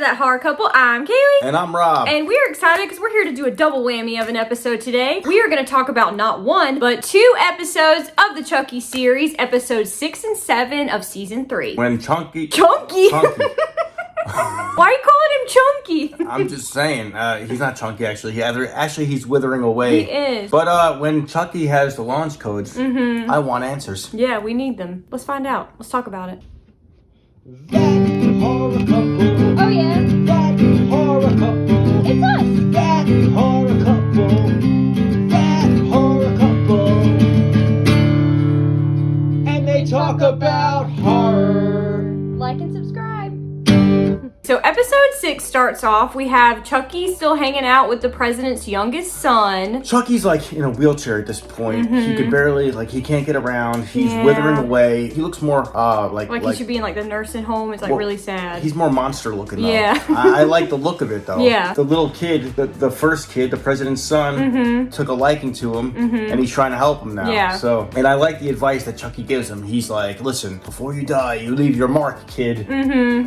That Horror Couple. I'm Kaylee. And I'm Rob. And we're excited because we're here to do a double whammy of an episode today. We are going to talk about not one, but 2 episodes of the Chucky series, episodes 6 and 7 of season 3. When Chunky. Chunky? Why are you calling him Chunky? I'm just saying, he's not Chunky actually. He's withering away. He is. But when Chucky has the launch codes, I want answers. Yeah, we need them. Let's find out. Let's talk about it. That horror couple. Oh yeah. That horror couple. It's us. That horror couple. That horror couple. And they talk about horror. Like and subscribe. So episode 6 starts off. We have Chucky still hanging out with the president's youngest son. Chucky's like in a wheelchair at this point. He can barely, he can't get around. He's withering away. He looks more like he should be in like the nursing home. It's like really sad. He's more monster looking though. Yeah. I like the look of it though. Yeah. The little kid, the first kid, the president's son, took a liking to him and he's trying to help him now. Yeah. So, and I like the advice that Chucky gives him. He's like, listen, before you die, you leave your mark, kid.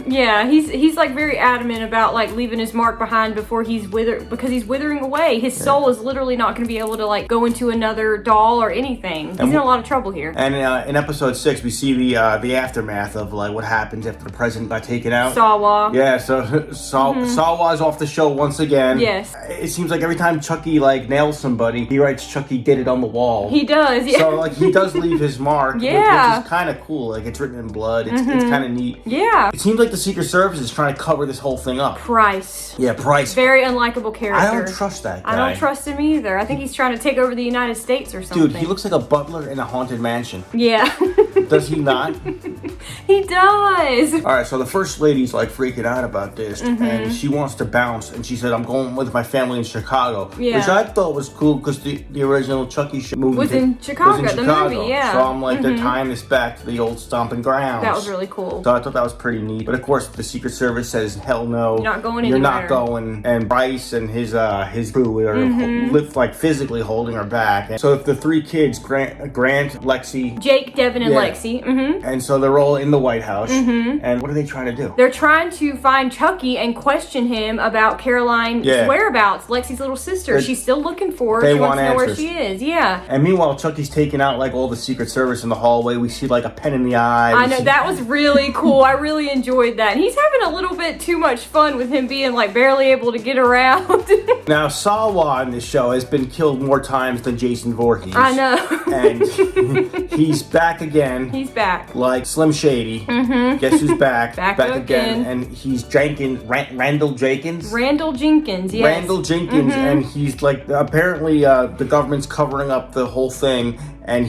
Yeah, he's like very adamant about like leaving his mark behind before he's because he's withering away. His soul is literally not going to be able to like go into another doll or anything. He's in a lot of trouble here. And in episode 6, we see the aftermath of like what happens after the president got taken out. Sawa. Yeah, so Sawa's off the show once again. Yes. It seems like every time Chucky like nails somebody, he writes Chucky did it on the wall. He does. Yeah. So like he does leave his mark, which is kind of cool. Like it's written in blood. It's kind of neat. Yeah. It seems like the Secret Service is trying to cover this whole thing up. Price. Yeah, Price. Very unlikable character. I don't trust that guy. I don't trust him either. I think he's trying to take over the United States or something. Dude, he looks like a butler in a haunted mansion. Yeah. Does he not? He does. All right, so the first lady's like freaking out about this, and she wants to bounce, and she said, "I'm going with my family in Chicago," Yeah. which I thought was cool because the original Chucky movie Was in Chicago, the movie, yeah. So I'm like, they're tying this back to the old stomping grounds. That was really cool. So I thought that was pretty neat. But of course, the Secret Service says, "Hell no, You're not going You're anywhere." not going." And Bryce and his crew are like physically holding her back. And so if the 3 kids, Grant, Lexi, Jake, Devin, and Lexi. and so they're all in the White House. And what are they trying to do? They're trying to find Chucky and question him about Caroline's whereabouts, Lexi's little sister. She's still looking for her. They She wants want to know where answers. she is. Yeah. And meanwhile, Chucky's taking out like all the Secret Service in the hallway. We see like a pen in the eye. I know, that was really cool. I really enjoyed that. And he's having a little bit too much fun with him being like barely able to get around. Now, Sawa in this show has been killed more times than Jason Voorhees. I know. And he's back again. He's back. Like Slim Shady. Guess who's back? Back again. And he's Randall Jenkins. Randall Jenkins, yes. Randall Jenkins, and he's like, apparently the government's covering up the whole thing, and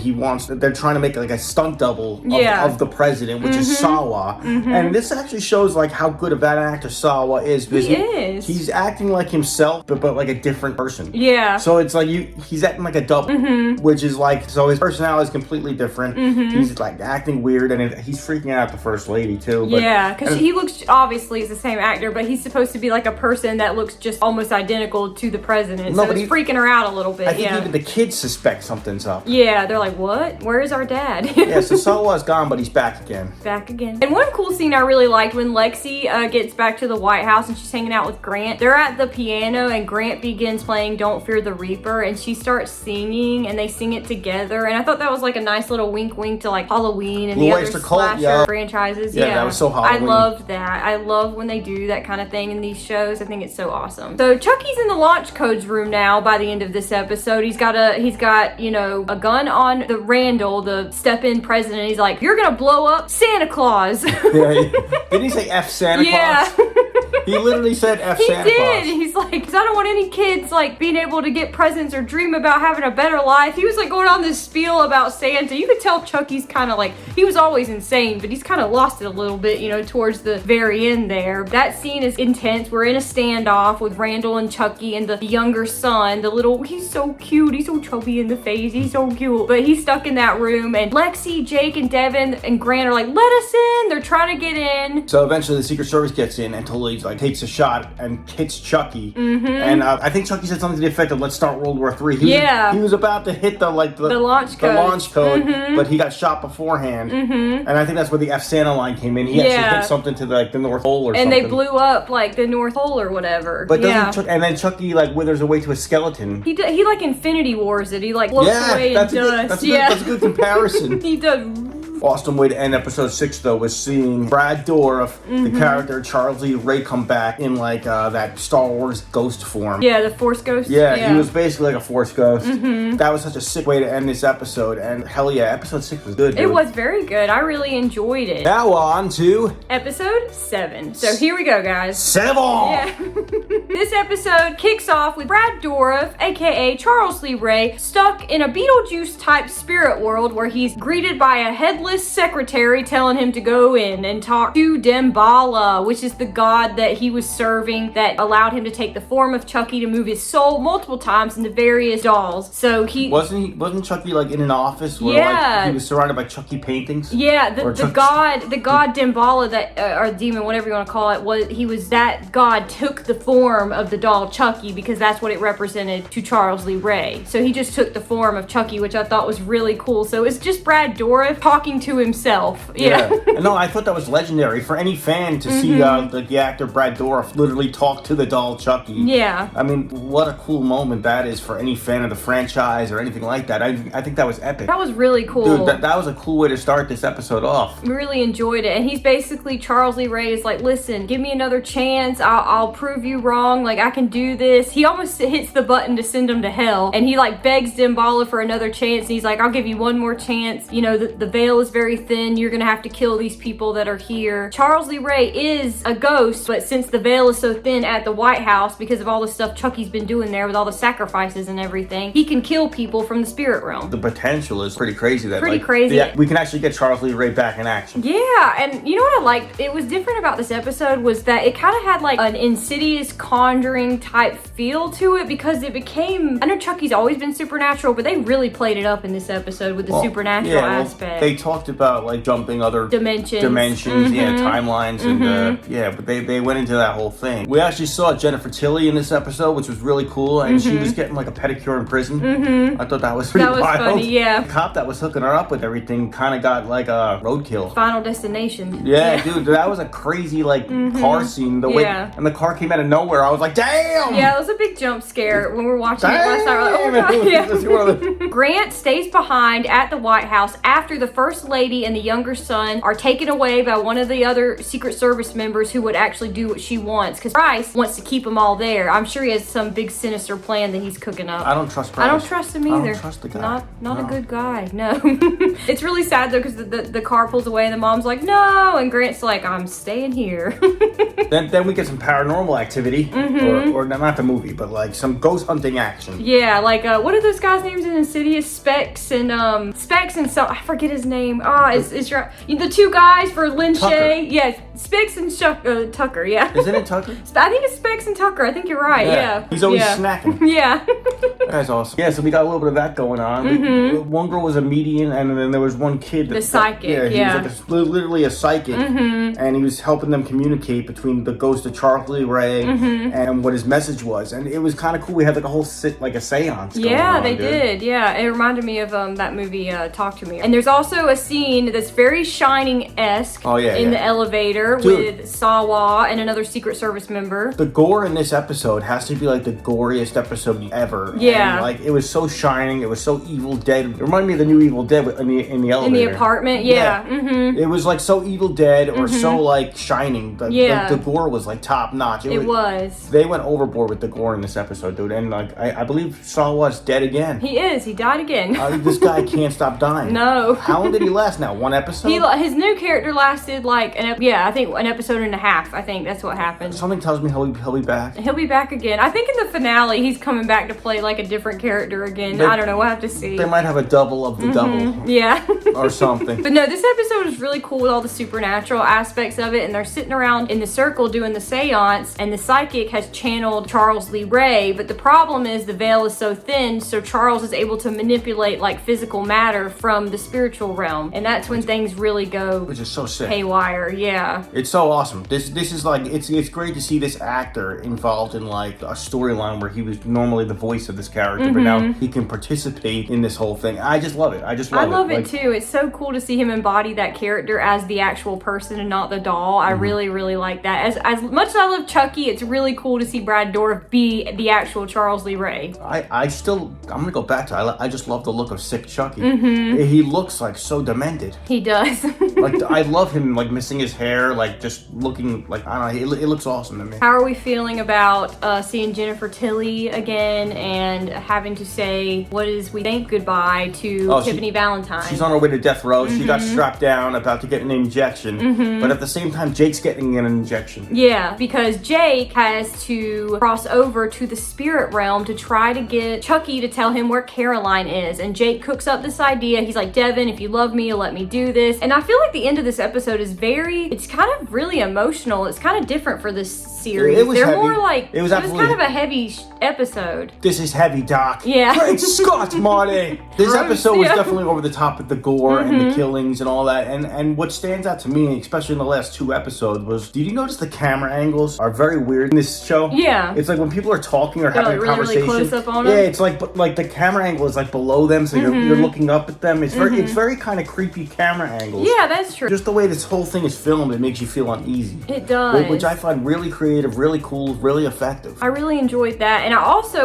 they're trying to make like a stunt double of the president, which is Sawa. And this actually shows like how good of that actor Sawa is, because he's acting like himself, but like a different person. Yeah. So it's like he's acting like a double, which is like, so his personality is completely different. He's like acting weird, and he's freaking out the first lady too. Yeah, because he looks, obviously he's the same actor, but he's supposed to be like a person that looks just almost identical to the president. So it's freaking her out a little bit. I think even the kids suspect something's up. Yeah, they're like, what? Where is our dad? Yeah, so Sawa's gone, but he's back again. Back again. And one cool scene I really liked when Lexi gets back to the White House and she's hanging out with Grant. They're at the piano and Grant begins playing Don't Fear the Reaper, and she starts singing and they sing it together. And I thought that was like a nice little wink wink to like Halloween and the other slasher franchises. Yeah, that was so Halloween. I loved that. I love when they do that kind of thing in these shows. I think it's so awesome. So Chucky's in the launch codes room now by the end of this episode. He's got a gun on the Randall, the step-in president. He's like, you're gonna blow up Santa Claus. Yeah, did he say F Santa Claus? Yeah. He literally said F Santa Claus. He did. He's like, because I don't want any kids like being able to get presents or dream about having a better life. He was like going on this spiel about Santa. You could tell Chucky's kind of like, he was always insane, but he's kind of lost it a little bit, towards the very end there. That scene is intense. We're in a standoff with Randall and Chucky and the younger son, he's so cute. He's so chubby in the face. He's so cute. But he's stuck in that room, and Lexi, Jake, and Devin and Grant are like, let us in. They're trying to get in. So eventually the Secret Service gets in and totally like takes a shot and hits Chucky. And I think Chucky said something to the effect of, let's start World War III. He was about to hit the launch code, but he got shot beforehand. And I think that's where the F Santa line came in. He actually hit something to the North Pole or something. And they blew up the North Pole or whatever. But and then Chucky withers away to a skeleton. He Infinity Wars it. He floats away in dust. That's a good comparison. He does. Awesome way to end episode 6 though was seeing Brad Dourif, the character Charles Lee Ray, come back in that Star Wars ghost form. Yeah, the Force Ghost. Yeah, he was basically like a Force ghost. That was such a sick way to end this episode, and hell yeah, episode 6 was good. Dude. It was very good. I really enjoyed it. Now on to episode 7. So here we go, guys. 7. Yeah. This episode kicks off with Brad Dourif, aka Charles Lee Ray, stuck in a Beetlejuice type spirit world where he's greeted by a headless secretary telling him to go in and talk to Damballa, which is the god that he was serving that allowed him to take the form of Chucky to move his soul multiple times into various dolls. So he wasn't Chucky in an office where he was surrounded by Chucky paintings? Yeah, the god Damballa, that or demon, whatever you want to call it, that god took the form of the doll Chucky because that's what it represented to Charles Lee Ray. So he just took the form of Chucky, which I thought was really cool. So it's just Brad Dourif talking to himself. Yeah. No, I thought that was legendary for any fan to see the actor Brad Dourif literally talk to the doll Chucky. Yeah. I mean, what a cool moment that is for any fan of the franchise or anything like that. I think that was epic. That was really cool. Dude, that was a cool way to start this episode off. We really enjoyed it. And he's basically, Charles Lee Ray is like, listen, give me another chance. I'll prove you wrong. I can do this. He almost hits the button to send him to hell. And he begs Damballa for another chance. And he's like, I'll give you one more chance. You know, the veil is very thin. You're gonna have to kill these people that are here. Charles Lee Ray is a ghost, but since the veil is so thin at the White House because of all the stuff Chucky's been doing there with all the sacrifices and everything, he can kill people from the spirit realm. The potential is pretty crazy. Crazy. We can actually get Charles Lee Ray back in action. Yeah, and you know what I liked? It was different about this episode was that it kind of had an Insidious Conjuring type feel to it because it became, I know Chucky's always been supernatural, but they really played it up in this episode with the supernatural aspect. They talked about jumping other dimensions, timelines, and but they went into that whole thing. We actually saw Jennifer Tilly in this episode, which was really cool, and she was getting a pedicure in prison. I thought that was pretty wild. Funny, yeah. The cop that was hooking her up with everything kind of got a roadkill. Final Destination. Yeah, dude, that was a crazy car scene. The way and the car came out of nowhere. I was like, damn. Yeah, it was a big jump scare when we were watching it last night. Oh my god. Grant stays behind at the White House after the First Lady and the younger son are taken away by one of the other Secret Service members who would actually do what she wants because Bryce wants to keep them all there. I'm sure he has some big sinister plan that he's cooking up. I don't trust Bryce. I don't trust him either. I don't trust the guy. Not a good guy. No. It's really sad though because the car pulls away and the mom's like, no, and Grant's like, I'm staying here. then we get some paranormal activity, or not the movie, but some ghost hunting action. Yeah, what are those guys' names in Insidious? Specs and so I forget his name. It's the two guys for Lin Shaye. Yeah, Specs and Tucker. Yeah. Isn't it Tucker? I think it's Specs and Tucker. I think you're right. Yeah. He's always snacking. Yeah. That's awesome. Yeah, so we got a little bit of that going on. One girl was a medium, and then there was one kid. The psychic. He was literally a psychic, and he was helping them communicate between the ghost of Charles Lee Ray and what his message was, and it was kind of cool. We had a whole a seance. Yeah, they did. Yeah, it reminded me of that movie Talk to Me. And there's also a scene that's very Shining-esque in the elevator with Sawa and another Secret Service member. The gore in this episode has to be the goriest episode ever. Yeah. And, it was so Shining. It was so Evil Dead. It reminded me of the new Evil Dead in the elevator. In the apartment, yeah. It was so Evil Dead or so Shining. The gore was top notch. It was. They went overboard with the gore in this episode, dude. And I believe Sawa's dead again. He is. He died again. This guy can't stop dying. No. How long did he last now? One episode? His new character lasted I think an episode and a half. I think that's what happened. Something tells me he'll be back. He'll be back again. I think in the finale he's coming back to play a different character again. I don't know. We'll have to see. They might have a double of the double. Yeah. Or something. But no, this episode is really cool with all the supernatural aspects of it, and they're sitting around in the circle doing the seance, and the psychic has channeled Charles Lee Ray, but the problem is the veil is so thin, so Charles is able to manipulate physical matter from the spiritual realm, and that's when things really go which is so sick. Haywire. Yeah. It's so awesome. This is like, it's great to see this actor involved in like a storyline where he was normally the voice of this character, but now he can participate in this whole thing. I just love it. I love it too. It's so cool to see him embody that character as the actual person and not the doll. I really, really like that. As much as I love Chucky, it's really cool to see Brad Dourif be the actual Charles Lee Ray. I'm gonna go back to I just love the look of sick Chucky. He looks like so demented. He does. Like, I love him like missing his hair, like just looking like, I don't know, it looks awesome to me. How are we feeling about seeing Jennifer Tilly again and having to say we think goodbye to Tiffany Valentine? She's on her way to death row. She got strapped down, about to get an injection, but at the same time, Jake's getting an injection. Yeah, because Jake has to cross over to the spirit realm to try to get Chucky to tell him where Caroline is, and Jake cooks up this idea. He's like, Devin, if you love me, you'll let me do this. And I feel like the end of this episode is it's kind of really emotional. It's kind of different for this series. It was They're heavy. more like, it was kind of a heavy episode. This is heavy, Doc. Yeah. Great Scott, Marty. This episode was definitely over the top with the gore and the killings and all that. And what stands out to me, especially in the last 2 episodes, was, did you notice the camera angles are very weird in this show? Yeah. It's like when people are talking or having a conversation. Really close up on them. Yeah, it's like the camera angle is like below them, so you're looking up at them. It's very kind of creepy camera angles. Yeah, that's true. Just the way this whole thing is filmed, it makes you feel uneasy. It does. Which I find really creative, really cool, really effective. I really enjoyed that. And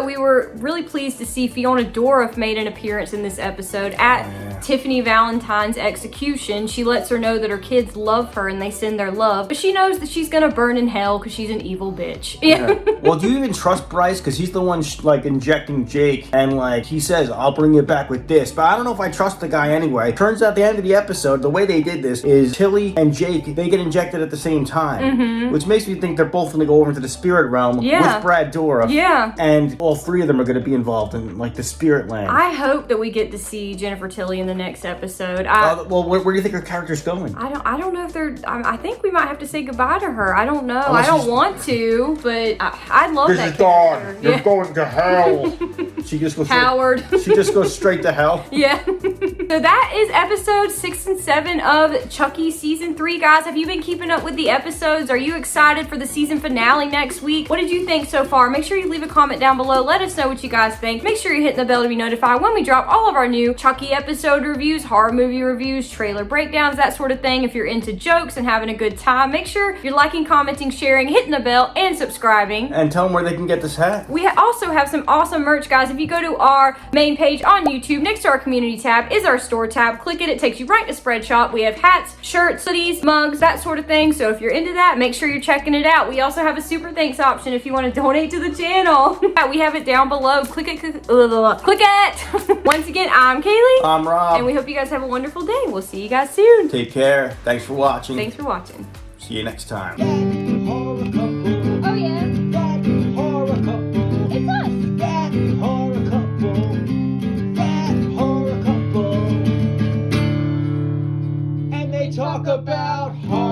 we were really pleased to see Fiona Dourif made an appearance in this episode at Tiffany Valentine's execution. She lets her know that her kids love her and they send their love, but she knows that she's gonna burn in hell because she's an evil bitch. Yeah. Well, do you even trust Bryce? Because he's the one like injecting Jake, and like he says, I'll bring you back with this. But I don't know if I trust the guy anyway. Turns out at the end of the episode, the way they did this is Tilly and Jake, they get injected at the same time, which makes me think they're both gonna go over into the spirit realm with Brad Dourif. Yeah. And all 3 of them are gonna be involved in like the spirit land. I hope that we get to see Jennifer Tilly in the next episode. Well, where do you think her character's going? I don't know if I think we might have to say goodbye to her. I don't know. I don't want to, but I love that character. You're going to hell. She just goes Howard. She just goes straight to hell. Yeah. So that is episode 6 and 7 of Chucky season 3, guys. Have you been keeping up with the episodes? Are you excited for the season finale next week? What did you think so far? Make sure you leave a comment down below. Let us know what you guys think. Make sure you're hitting the bell to be notified when we drop all of our new Chucky episode reviews, horror movie reviews, trailer breakdowns, that sort of thing. If you're into jokes and having a good time, make sure you're liking, commenting, sharing, hitting the bell, and subscribing. And tell them where they can get this hat. We also have some awesome merch, guys. If you go to our main page on YouTube, next to our community tab is our store tab. Click it. It takes you right to Spread Shop. We have hats, shirts, hoodies, mugs, that sort of thing. So if you're into that, make sure you're checking it out. We also have a super thanks option if you want to donate to the channel. We have it down below. Click it. Click it. Once again, I'm Kaylee. I'm Rob. And we hope you guys have a wonderful day. We'll see you guys soon. Take care. Thanks for watching. Thanks for watching. See you next time. That horror couple. Oh yeah. That horror couple. It's us. That horror couple. That horror couple. And they talk about horror.